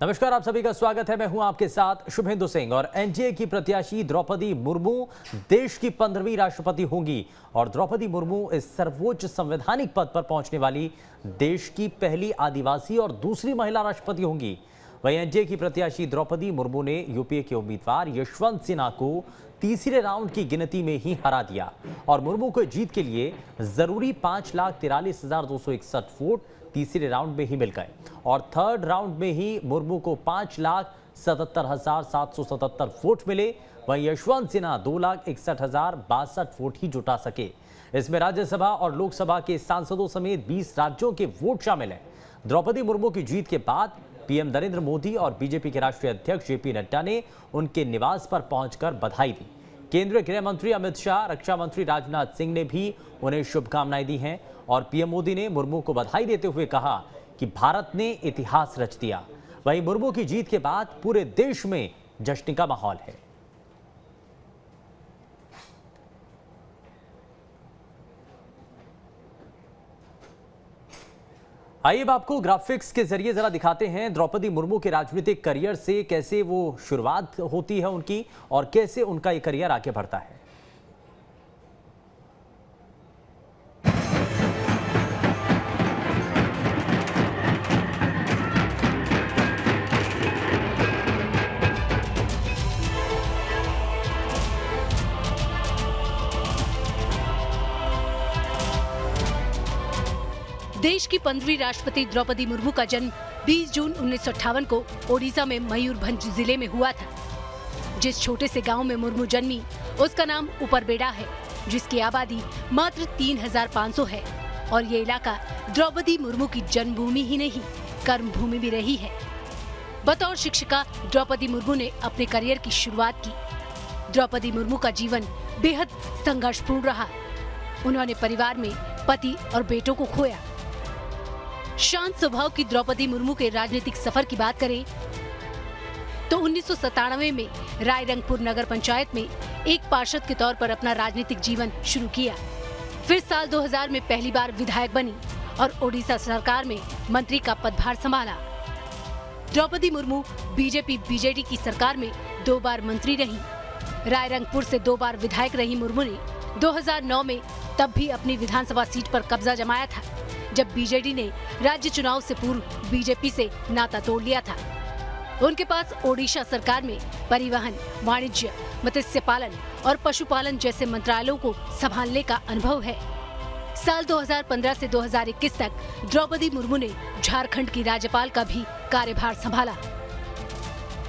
नमस्कार, आप सभी का स्वागत है। मैं हूं आपके साथ शुभेंदु सिंह। और एनडीए की प्रत्याशी द्रौपदी मुर्मू देश की 15वीं राष्ट्रपति होंगी और द्रौपदी मुर्मू इस सर्वोच्च संवैधानिक पद पर पहुंचने वाली देश की पहली आदिवासी और दूसरी महिला राष्ट्रपति होंगी। वहीं एनडीए की प्रत्याशी द्रौपदी मुर्मू ने यूपीए के उम्मीदवार यशवंत सिन्हा को तीसरे राउंड की गिनती में ही हरा दिया और मुर्मू को जीत के लिए जरूरी 5,43,261 वोट तीसरे राउंड में ही मिल गए और थर्ड राउंड में ही मुर्मू को 5,77,777 वोट मिले। वहीं यशवंत सिन्हा 2,61,062 वोट ही जुटा सके। इसमें राज्यसभा और लोकसभा के सांसदों समेत 20 राज्यों के वोट शामिल हैं। द्रौपदी मुर्मू की जीत के बाद पीएम नरेंद्र मोदी और बीजेपी के राष्ट्रीय अध्यक्ष जेपी नड्डा ने उनके निवास पर पहुंचकर बधाई दी। केंद्रीय गृह मंत्री अमित शाह, रक्षा मंत्री राजनाथ सिंह ने भी उन्हें शुभकामनाएं दी हैं और पीएम मोदी ने मुर्मू को बधाई देते हुए कहा कि भारत ने इतिहास रच दिया। वहीं मुर्मू की जीत के बाद पूरे देश में जश्न का माहौल है। आइए अब आपको ग्राफिक्स के जरिए जरा दिखाते हैं द्रौपदी मुर्मू के राजनीतिक करियर से कैसे वो शुरुआत होती है उनकी और कैसे उनका ये करियर आगे बढ़ता है। देश की 15वीं राष्ट्रपति द्रौपदी मुर्मू का जन्म 20 जून 1958 को ओडिशा में मयूरभंज जिले में हुआ था। जिस छोटे से गांव में मुर्मू जन्मी उसका नाम उपरबेड़ा है, जिसकी आबादी मात्र 3,500 है और ये इलाका द्रौपदी मुर्मू की जन्मभूमि ही नहीं, कर्मभूमि भी रही है। बतौर शिक्षिका द्रौपदी मुर्मू ने अपने करियर की शुरुआत की। द्रौपदी मुर्मू का जीवन बेहद संघर्षपूर्ण रहा। उन्होंने परिवार में पति और बेटों को खोया। शांत स्वभाव की द्रौपदी मुर्मू के राजनीतिक सफर की बात करें तो 1997 में रायरंगपुर नगर पंचायत में एक पार्षद के तौर पर अपना राजनीतिक जीवन शुरू किया। फिर साल 2000 में पहली बार विधायक बनी और ओडिशा सरकार में मंत्री का पदभार संभाला। द्रौपदी मुर्मू बीजेपी बीजेडी की सरकार में 2 बार मंत्री रही। रायरंगपुर से 2 बार विधायक रही मुर्मू ने 2009 में तब भी अपनी विधानसभा सीट पर कब्जा जमाया था, जब बीजेडी ने राज्य चुनाव से पूर्व बीजेपी से नाता तोड़ लिया था। उनके पास ओडिशा सरकार में परिवहन, वाणिज्य, मत्स्य पालन और पशुपालन जैसे मंत्रालयों को संभालने का अनुभव है। साल 2015 से 2021 तक द्रौपदी मुर्मू ने झारखंड की राज्यपाल का भी कार्यभार संभाला।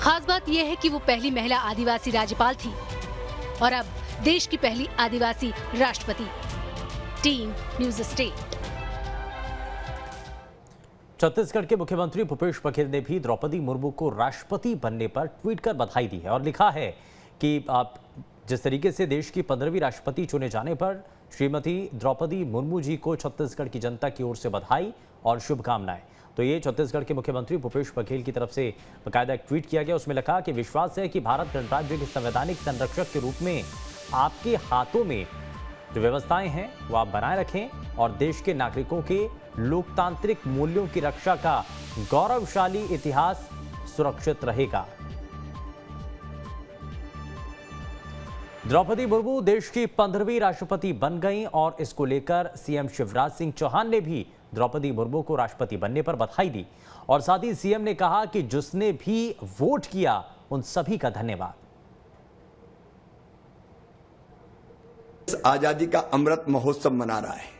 खास बात यह है कि वो पहली महिला आदिवासी राज्यपाल थी और अब देश की पहली आदिवासी राष्ट्रपति। Team news state. छत्तीसगढ़ के मुख्यमंत्री भूपेश बघेल ने भी द्रौपदी मुर्मू को राष्ट्रपति बनने पर ट्वीट कर बधाई दी है और लिखा है कि आप जिस तरीके से देश की 15वीं राष्ट्रपति चुने जाने पर श्रीमती द्रौपदी मुर्मू जी को छत्तीसगढ़ की जनता की ओर से बधाई और शुभकामनाएं। तो ये छत्तीसगढ़ के मुख्यमंत्री भूपेश बघेल की तरफ से बाकायदा एक ट्वीट किया गया। उसमें लिखा कि विश्वास है कि भारत गणराज्य के संवैधानिक संरक्षक के रूप में आपके हाथों में जो व्यवस्थाएं हैं वो आप बनाए रखें और देश के नागरिकों के लोकतांत्रिक मूल्यों की रक्षा का गौरवशाली इतिहास सुरक्षित रहेगा। द्रौपदी मुर्मू देश की 15वीं राष्ट्रपति बन गईं और इसको लेकर सीएम शिवराज सिंह चौहान ने भी द्रौपदी मुर्मू को राष्ट्रपति बनने पर बधाई दी और साथ ही सीएम ने कहा कि जिसने भी वोट किया उन सभी का धन्यवाद। आजादी का अमृत महोत्सव मना रहा है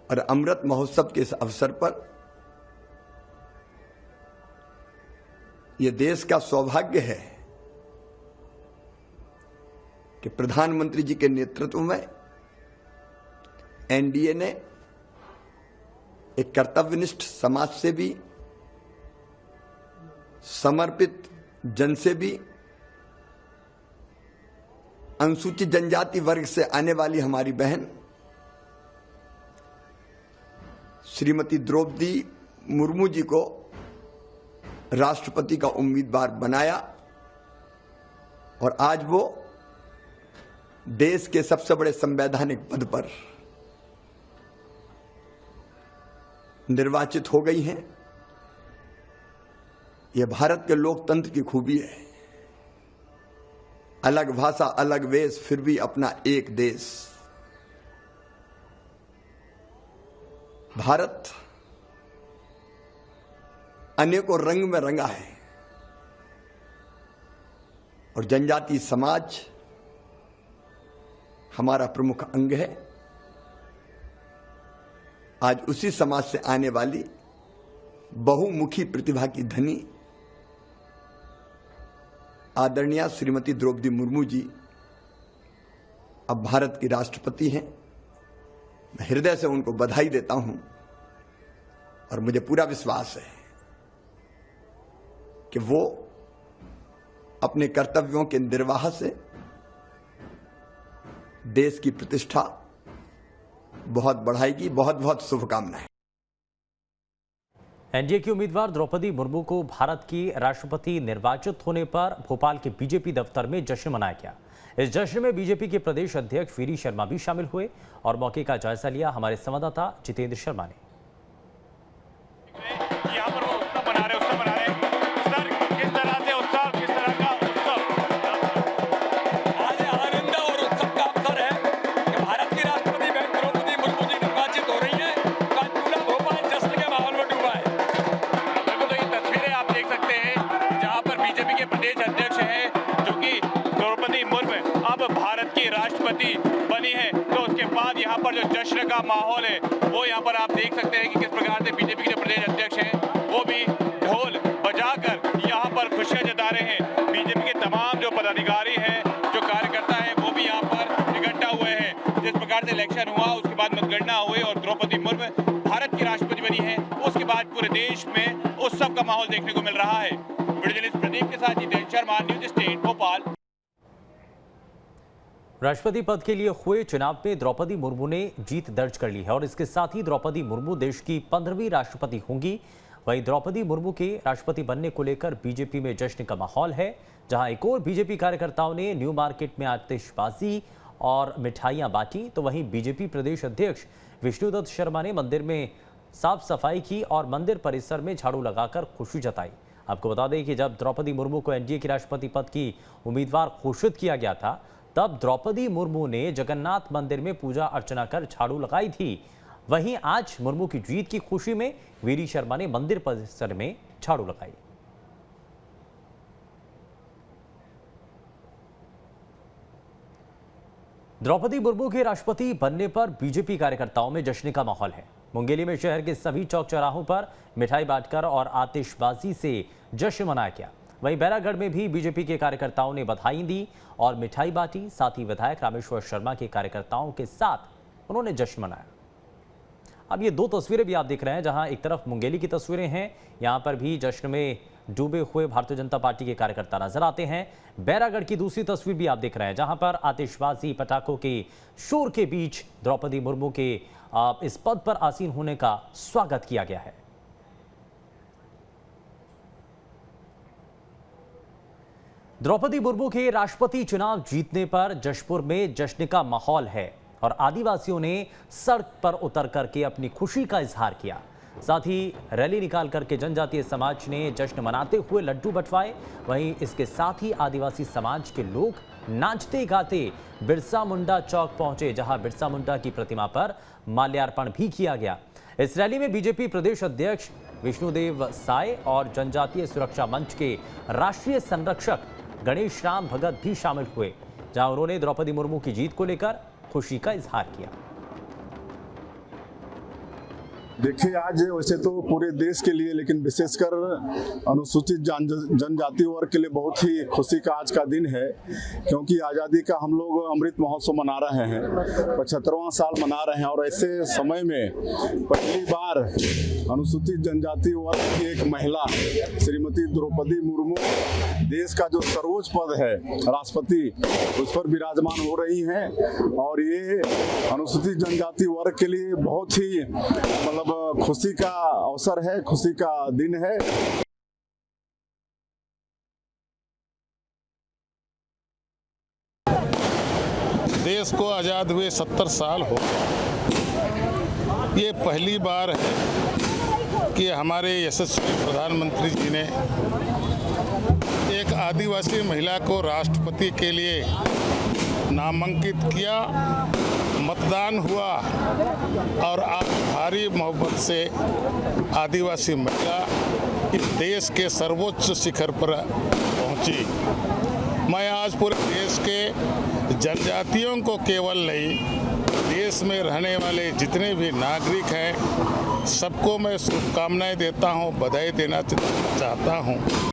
और अमृत महोत्सव के इस अवसर पर यह देश का सौभाग्य है कि प्रधानमंत्री जी के नेतृत्व में एनडीए ने एक कर्तव्यनिष्ठ समाजसेवी, समर्पित जनसेवी, अनुसूचित जनजाति वर्ग से आने वाली हमारी बहन श्रीमती द्रौपदी मुर्मू जी को राष्ट्रपति का उम्मीदवार बनाया और आज वो देश के सबसे बड़े संवैधानिक पद पर निर्वाचित हो गई हैं। ये भारत के लोकतंत्र की खूबी है। अलग भाषा, अलग वेश, फिर भी अपना एक देश। भारत अनेकों रंग में रंगा है और जनजातीय समाज हमारा प्रमुख अंग है। आज उसी समाज से आने वाली बहुमुखी प्रतिभा की धनी आदरणीय श्रीमती द्रौपदी मुर्मू जी अब भारत की राष्ट्रपति हैं। मैं हृदय से उनको बधाई देता हूं और मुझे पूरा विश्वास है कि वो अपने कर्तव्यों के निर्वाह से देश की प्रतिष्ठा बहुत बढ़ाएगी। बहुत बहुत शुभकामनाएं। एनडीए की उम्मीदवार द्रौपदी मुर्मू को भारत की राष्ट्रपति निर्वाचित होने पर भोपाल के बीजेपी दफ्तर में जश्न मनाया गया। इस जश्न में बीजेपी के प्रदेश अध्यक्ष वीरी शर्मा भी शामिल हुए और मौके का जायजा लिया हमारे संवाददाता जितेंद्र शर्मा ने। भारत की राष्ट्रपति बनी है तो उसके बाद यहाँ पर जो जश्न का माहौल है वो यहाँ पर आप देख सकते हैं कि किस प्रकार से बीजेपी के प्रदेश अध्यक्ष हैं वो भी ढोल बजाकर यहाँ पर खुशियां जता रहे हैं। बीजेपी के तमाम जो पदाधिकारी हैं, जो कार्यकर्ता हैं, वो भी यहाँ पर इकट्ठा हुए हैं। जिस प्रकार से इलेक्शन हुआ उसके बाद मतगणना हुई और द्रौपदी मुर्मू भारत की राष्ट्रपति बनी है, उसके बाद पूरे देश में उत्सव का माहौल देखने को मिल रहा है। वीडियो जर्नलिस्ट प्रदीप के साथ जितेंद्र शर्मा, न्यूज स्टेट भोपाल। राष्ट्रपति पद के लिए हुए चुनाव में द्रौपदी मुर्मू ने जीत दर्ज कर ली है और इसके साथ ही द्रौपदी मुर्मू देश की 15वीं राष्ट्रपति होंगी। वहीं द्रौपदी मुर्मू के राष्ट्रपति बनने को लेकर बीजेपी में जश्न का माहौल है, जहां एक और बीजेपी कार्यकर्ताओं ने न्यू मार्केट में आतिशबाजी और मिठाइयां बांटी, तो वहीं बीजेपी प्रदेश अध्यक्ष विष्णुदत्त शर्मा ने मंदिर में साफ सफाई की और मंदिर परिसर में झाड़ू लगाकर खुशी जताई। आपको बता दें कि जब द्रौपदी मुर्मू को एनडीए की राष्ट्रपति पद की उम्मीदवार घोषित किया गया था, तब द्रौपदी मुर्मू ने जगन्नाथ मंदिर में पूजा अर्चना कर झाड़ू लगाई थी। वहीं आज मुर्मू की जीत की खुशी में वीरी शर्मा ने मंदिर परिसर में झाड़ू लगाई। द्रौपदी मुर्मू के राष्ट्रपति बनने पर बीजेपी कार्यकर्ताओं में जश्न का माहौल है। मुंगेली में शहर के सभी चौक चौराहों पर मिठाई बांटकर और आतिशबाजी से जश्न मनाया गया। वहीं बैरागढ़ में भी बीजेपी के कार्यकर्ताओं ने बधाई दी और मिठाई बांटी। साथ ही विधायक रामेश्वर शर्मा के कार्यकर्ताओं के साथ उन्होंने जश्न मनाया। अब ये दो तस्वीरें भी आप देख रहे हैं, जहां एक तरफ मुंगेली की तस्वीरें हैं, यहां पर भी जश्न में डूबे हुए भारतीय जनता पार्टी के कार्यकर्ता नजर आते हैं। बैरागढ़ की दूसरी तस्वीर भी आप देख रहे हैं, जहां पर आतिशबाजी पटाखों के शोर के बीच द्रौपदी मुर्मू के इस पद पर आसीन होने का स्वागत किया गया है। द्रौपदी मुर्मू के राष्ट्रपति चुनाव जीतने पर जशपुर में जश्न का माहौल है और आदिवासियों ने सड़क पर उतर करके अपनी खुशी का इजहार किया। साथ ही रैली निकाल करके जनजातीय समाज ने जश्न मनाते हुए लड्डू बंटवाए। वहीं इसके साथ ही आदिवासी समाज के लोग नाचते गाते बिरसा मुंडा चौक पहुंचे, जहां बिरसा मुंडा की प्रतिमा पर माल्यार्पण भी किया गया। इस रैली में बीजेपी प्रदेश अध्यक्ष विष्णुदेव साय और जनजातीय सुरक्षा मंच के राष्ट्रीय संरक्षक गणेश राम भगत भी शामिल हुए, जहां उन्होंने द्रौपदी मुर्मू की जीत को लेकर खुशी का इजहार किया। देखिए, आज वैसे तो पूरे देश के लिए, लेकिन विशेषकर अनुसूचित जनजाति वर्ग के लिए बहुत ही खुशी का आज का दिन है, क्योंकि आज़ादी का हम लोग अमृत महोत्सव मना रहे हैं, 75वां साल मना रहे हैं। और ऐसे समय में पहली बार अनुसूचित जनजाति वर्ग की एक महिला श्रीमती द्रौपदी मुर्मू देश का जो सर्वोच्च पद है राष्ट्रपति, उस पर विराजमान हो रही हैं। और ये अनुसूचित जनजाति वर्ग के लिए बहुत ही मतलब खुशी का अवसर है, खुशी का दिन है। देश को आज़ाद हुए 70 साल हो, ये पहली बार है कि हमारे यशस्वी प्रधानमंत्री जी ने एक आदिवासी महिला को राष्ट्रपति के लिए नामांकित किया, मतदान हुआ और आज भारी मोहब्बत से आदिवासी महिला इस देश के सर्वोच्च शिखर पर पहुंची। मैं आज पूरे देश के जनजातियों को केवल नहीं, देश में रहने वाले जितने भी नागरिक हैं सबको मैं शुभकामनाएं देता हूं, बधाई देना चाहता हूं।